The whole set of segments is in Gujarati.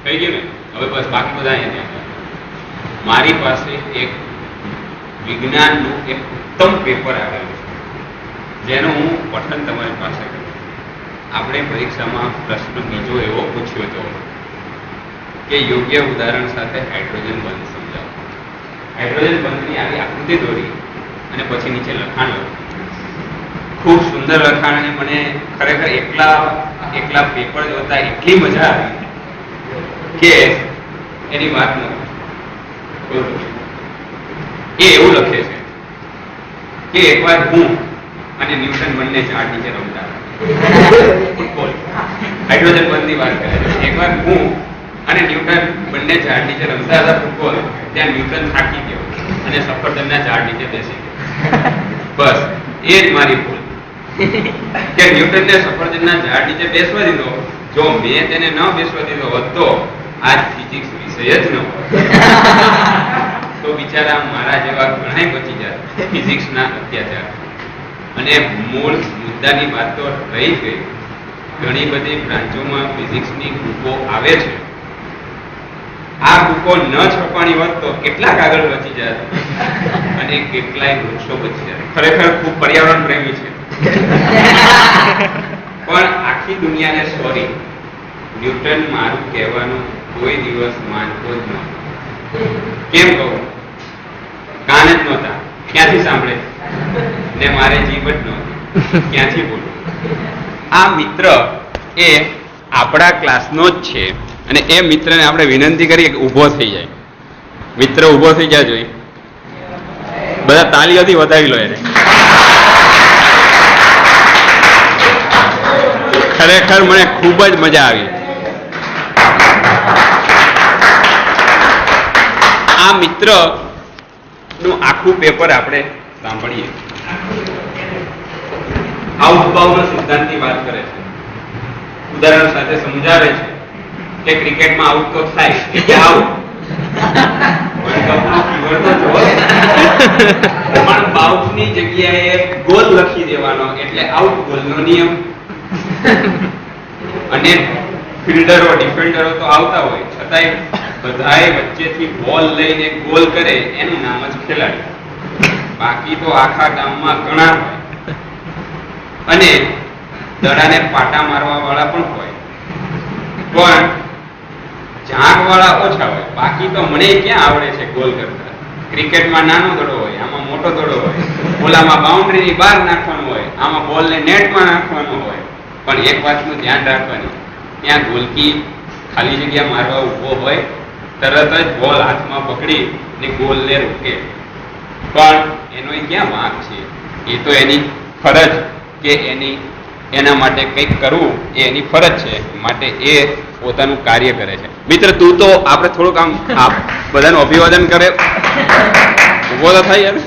થઈ ગયું ને? હવે બસ બાકી બધા અહીંયા મારી પાસે એક વિજ્ઞાનનું એક ઉત્તમ પેપર આવેલું છે જેનું હું પઠન તમારી પાસે કરું. આપણે પરીક્ષામાં પ્રશ્ન બીજો એવો પૂછ્યો હતો કે યોગ્ય ઉદાહરણ સાથે હાઇડ્રોજન બંધ સમજાવો. હાઇડ્રોજન બંધની આવી આકૃતિ દોરી અને પછી નીચે લખાણ લખ્યું. ખૂબ સુંદર લખાણ અને મને ખરેખર એકલા પેપર જોતા એટલી મજા આવી કે એની વાત ન એ એવું લખે છે કે એકવાર હું અને ન્યૂટન બંને ઝાડ નીચે રમતા ફૂટબોલ. હાઇડ્રોજન બંધની વાત કરે છે. એકવાર હું અને ન્યૂટન બંને ઝાડ નીચે રમતા હતા ફૂટબોલ. ત્યાં ન્યૂટન થાકી ગયો અને સફરજનના ઝાડ નીચે બેસી ગયો. બસ એ જ મારી ભૂલ કે ન્યૂટનને સફરજનના ઝાડ નીચે બેસવા દીધો. જો મેં તેને ન બેસવા દીધો હોત તો આજ ફિઝિક્સ વિષય જ ન હોત. તો બિચારા મારા જેવા ઘણાય બચી જાય ફિઝિક્સના અત્યાચાર. અને મૂળ મુદ્દાની વાત તો રહી ગઈ. ઘણી બધી બ્રાન્ચોમાં ફિઝિક્સની બુકો આવે છે. આ બુકો ન છપાણી હોત તો કેટલાક આગળ બચી જાય અને કેટલાય વૃક્ષો બચી જાય. ખરેખર ખૂબ પર્યાવરણ પ્રેમી છે પણ આખી દુનિયાને સોરી, ન્યૂટન મારું કહેવાનું કોઈ દિવસ માનતો જ નહોતો. કેમ કહું? કાન જ નહોતા, ક્યાંથી સાંભળે? ને મારે જીભ જ નહોતી, ક્યાંથી બોલું? આ મિત્ર એ આપણા ક્લાસનો જ છે અને એ મિત્રને આપણે વિનંતી કરીએ કે ઊભો થઈ જાય. મિત્ર ઊભો થઈ જાય જોઈએ. બધા તાળીઓથી વધાવી લો એને. ખરેખર મને ખૂબ જ મજા આવી. આ મિત્ર નું આખું પેપર આપણે સાંભળીએ. આઉટબાઉન્ડ સિદ્ધાંતની વાત કરે છે. ઉદાહરણ સાથે સમજાવે છે કે ક્રિકેટમાં આઉટ તો થાય એટલે આઉટ પણ બાઉટની જગ્યાએ ગોલ લખી દેવાનો એટલે આઉટ ગોલનો નિયમ. અને ફિલ્ડરો ડિફેન્ડરો તો આવતા હોય છતાંય બધાએ વચ્ચેથી બોલ લઈને ગોલ કરે એનું નામ જ ખેલાડી. બાકી તો આખા ગામમાં ઘણા હોય અને દડાને પાટા મારવા વાળા પણ હોય પણ ઝાંક વાળા ઓછા હોય. બાકી તો મને ક્યાં આવડે છે ગોલ કરતા. ક્રિકેટમાં નાનો દડો હોય, આમાં મોટો દડો હોય, ઓલામાં બાઉન્ડ્રીની બહાર નાખવાનો હોય, આમાં બોલને નેટમાં નાખવાનો હોય. પણ એક વાતનું ધ્યાન રાખવાનું, ત્યાં ગોલકી ખાલી જગ્યા મારવા ઊભો હોય તરત જ બોલ હાથમાં પકડી ને ગોલને રોકે. પણ એનો ક્યાં વાંક છે? એ તો એની ફરજ કે એના માટે કંઈક કરવું એ એની ફરજ છે, માટે એ પોતાનું કાર્ય કરે છે. મિત્ર તું તો આપણે થોડુંક આમ બધાનું અભિવાદન કરે. ઉભો તો થાય યાર.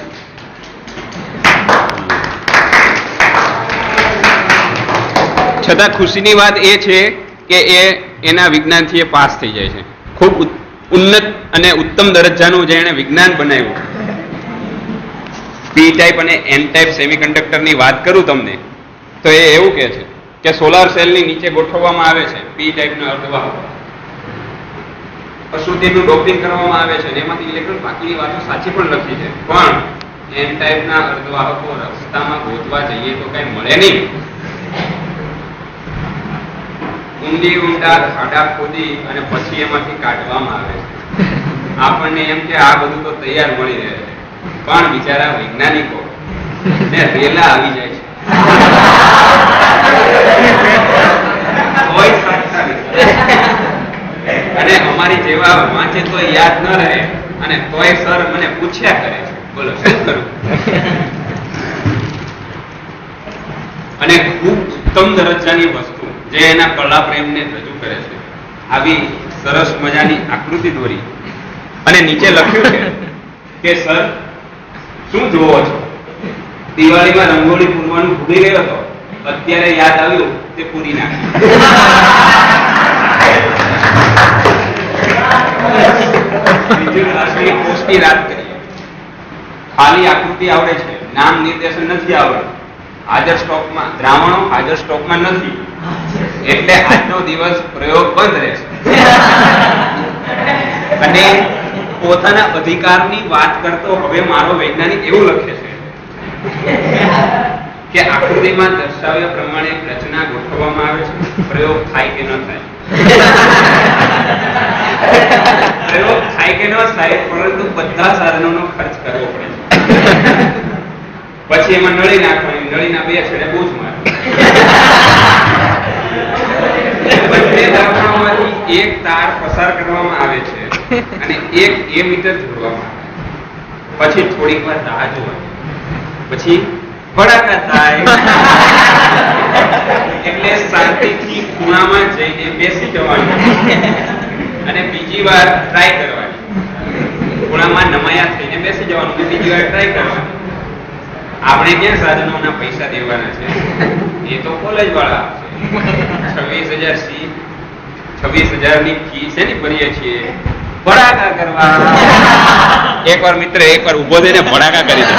છતાં ખુશીની વાત એ છે કે એના વિજ્ઞાનથી એ પાસ થઈ જાય છે. ખૂબ ઉન્નત અને ઉત્તમ દરજ્જાનું જે એણે વિજ્ઞાન બનાવ્યું. પી ટાઈપ અને એન ટાઈપ સેમિકન્ડક્ટરની વાત કરું તમને તો એ એવું કહે છે કે સોલાર સેલની નીચે ગોઠવવામાં આવે છે પી ટાઈપના અર્ધવાહકો. અશુદ્ધિનું ડોપિંગ કરવામાં આવે છે અને એમાંથી ઇલેક્ટ્રોન. બાકીની વાતો સાચી પણ લખી છે પણ એન ટાઈપના અર્ધવાહકો રસ્તામાં ગોતવા જઈએ તો કઈ મળે નહીં. ઊંડા ખાડા ખોદી અને પછી એમાંથી કાઢવામાં આવે છે. આપણને એમ કે આ બધું તો તૈયાર મળી રહે છે પણ બિચારા વૈજ્ઞાનિકો ને રેલા આવી જાય છે. અને અમારી જેવા વાંચે તો યાદ ન રહે અને તોય સર મને પૂછ્યા કરે છે. બોલો શું કરું? અને ખૂબ ઉત્તમ દરજ્જાની વસ્તુ જે એના કલા પ્રેમને રજૂ કરે છે. આવી સરસ મજાની આકૃતિ દોરી અને નીચે લખ્યું છે કે સર શું જોવો છો? દિવાળીમાં રંગોળી પૂરવાનું ભૂલી ગયો હતો, અત્યારે યાદ આવ્યું તે પૂરી નાખી. પોસ્ટની વાત કરીએ. ખાલી આકૃતિ આવડે છે, નામ નિર્દેશન નથી આવડતું. હાજર સ્ટોકમાં દ્રાવણો હાજર સ્ટોકમાં નથી એટલે આજનો દિવસ પ્રયોગ બંધ રહેશે. અને પોતાના અધિકારની વાત કરતો હવે મારો વૈજ્ઞાનિક એવું લખે છે કે આકૃતિમાં દર્શાવ્યા પ્રમાણે રચના ગોઠવવામાં આવે છે, પ્રયોગ થાય કે ન થાય. પ્રયોગ થાય કે ન થાય, પરંતુ બધા સાધનોનો ખર્ચ કરવો પડે છે. પછી એમાં નળી નાખવાની, નળીના બે છેડે બૂચ મારવાની, બંને ધારણાઓમાંથી એક તાર પસાર કરવામાં આવે છે અને એક મીટર જોડવામાં આવે. પછી થોડીક વાર રાહ જોવાની, પછી ભડાકા થાય એટલે શાંતિથી ખૂણામાં જઈને બેસી જવાનું અને બીજી વાર ટ્રાય કરવાની. ખૂણામાં નમાયા થઈને બેસી જવાનું અને બીજી વાર ટ્રાય કરવાની. આપણે ક્યાં સાધનોના પૈસા દેવાના છે? એ તો કોલેજ વાળા આપશે. 26,000 ની ફી છે ને ભરીએ છીએ ભડાકા કરવા. એકવાર મિત્ર એકવાર ઉભો થઈને ભડાકા કરી દે.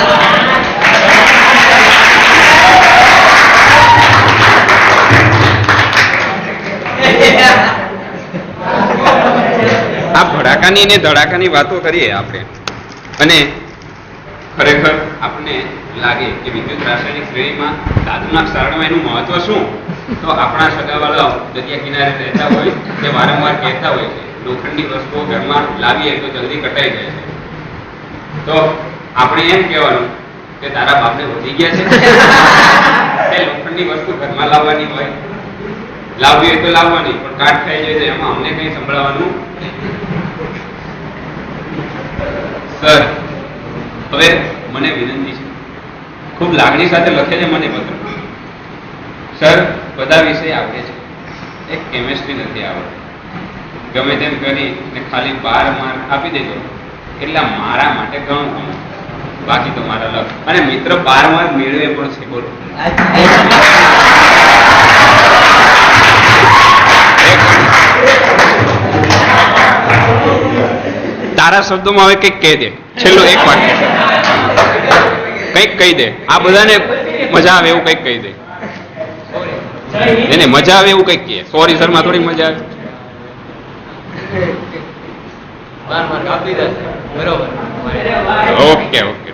આ ભડાકાની ને ધડાકાની વાતો કરીએ આપણે, અને ખરેખર આપણે લાગે કે વિદ્યુત રાસાયણિક શ્રેણીમાં ધાતુના ક્ષારણમાં એનું મહત્વ શું? તો આપણા સગાવાળાઓ દરિયા કિનારે રહેતા હોય તે વારંવાર કહેતા હોય છે લોખંડની વસ્તુઓ ઘરમાં લાવીએ તો જલ્દી કટાઈ જાય છે. તો આપણે એમ કહેવાનું કે તારા બાપને વધી ગયા છે લોખંડની વસ્તુ ઘરમાં લાવવાની હોય, લાવવી હોય તો લાવવાની, પણ કાટ ખાઈ જાય છે એમાં અમને કઈ સંભળાવવાનું. સર હવે મને વિનંતી છે, ખૂબ લાગણી સાથે લખે છે મને પત્ર. સર બધા વિષય આવડે છે, એક કેમેસ્ટ્રી નથી આવડતી. ગમે તેમ કરી ને ખાલી 12 માર્ક આપી દેજો એટલે મારા માટે ઘણું ઘણું, બાકી તો મારા લખ. અને મિત્ર 12 માર્ક મેળવે પણ છે. બોલો તારા શબ્દોમાં હવે કંઈક કહી દે, છેલ્લો એક વાક્ય કંઈક કહી દે, આ બધાને મજા આવે એવું કંઈક કહી દે. એને મજા આવે એવું કંઈક કહે. સોરી સર માં થોડી મજા આવે. Okay okay.